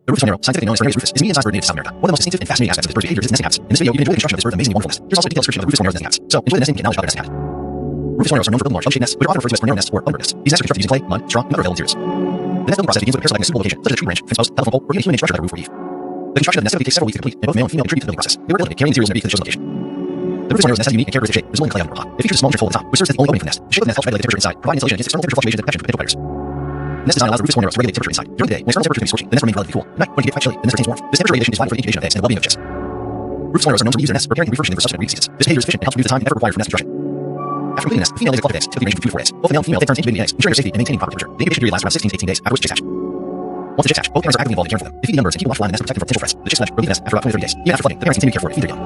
The Rufous Hornero, scientifically known as Rufous, is a medium-sized bird native to South America. One of the most distinctive and fascinating aspects of this bird's behavior is its nesting habits. In this video, you can enjoy the construction of this bird's amazing and wonderful nest. Here's also a detailed description of the Rufous Hornero's nesting habits. So, enjoy the nesting and get knowledge about their nesting habits. Rufous Horneros are known for building large, L-shaped nests, which are often referred to as Hornero nests or umber nests. These nests are constructed using clay, mud, straw, and other available materials. The nest building process begins with a pair selecting a suitable location, such as a tree branch, fence post, telephone pole, or even a human-made structure like a roof or eave. The construction of the nest typically takes several weeks to complete, and both male and female contribute to the building process. They work diligently, carrying materials in their beak to the chosen location. The Rufous Hornero's nest has a unique and characteristic shape, resembling a clay on a It features a small neutral hole at the top, which serves as the only opening for the nest. The shape of the nest helps regulate the temperature inside, providing insulation against external temperature fluctuations and protection from potential predators. The nest design allows the Rufous Hornero to regulate temperature inside. During the day, when external temperature can be scorching, the nest remains relatively cool. At night, when it gets quite chilly, the nest retains warmth. This temperature regulation is vital for the incubation of eggs and the well-being of chicks. Rufous Horneros are known to use their nests, repairing and refurbishing them for subsequent breeding seasons. This behavior is efficient and helps reduce the time and effort required for nest construction. After completing the nest, the female lays a clutch of eggs, typically ranging from 2 to 4 eggs. Both the male and female take turns incubating the eggs, ensuring their safety and maintaining proper temperature. The incubation period lasts around 16 to 18 days, after which the chicks hatch. Once the chicks hatch, both parents are actively involved in caring for them. They feed the young birds and keep them flying in the nest to protect them from potential threats. The chicks hatch or leave the nest after about 20 to 30 days. Even after flooding, the parents continue to care for it and feed their young.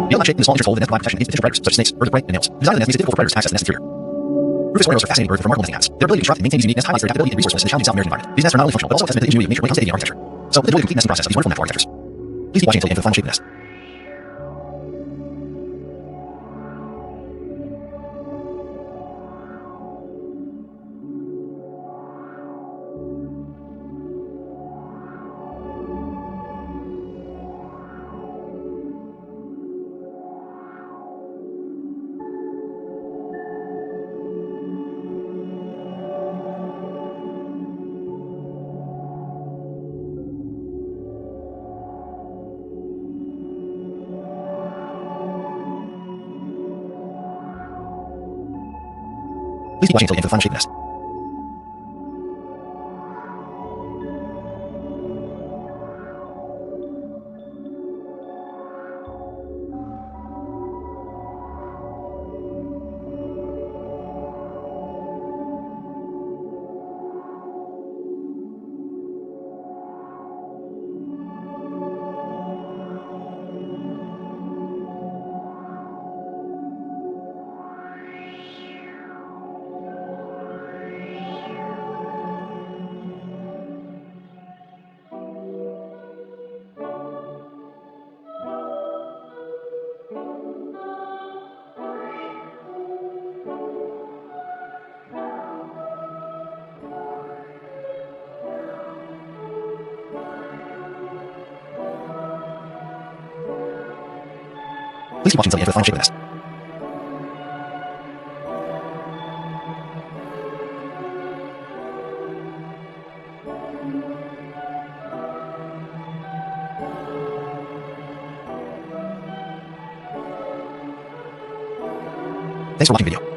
Beyond that shape, in the small entrance hole, the nest provides protection against potential predators such as snakes, birds of prey, and nails. The design of the nest makes it difficult for predators to access the nest interior. Rufous Horneros are fascinating birds with remarkable nesting habits. Their ability to construct and maintain these unique nests highlights their adaptability and resourcefulness in the challenging South American environment. These nests are not only functional, but also a testament to the ingenuity of nature when it comes to aiding the architecture. So, enjoy the complete nesting process of these wonderful natural architectures. Please keep watching until the end for the final shape of the nest. Please keep watching until the end for the final shape of the nest. Please keep watching until the end for the final shape of the nest. Thanks for watching the video.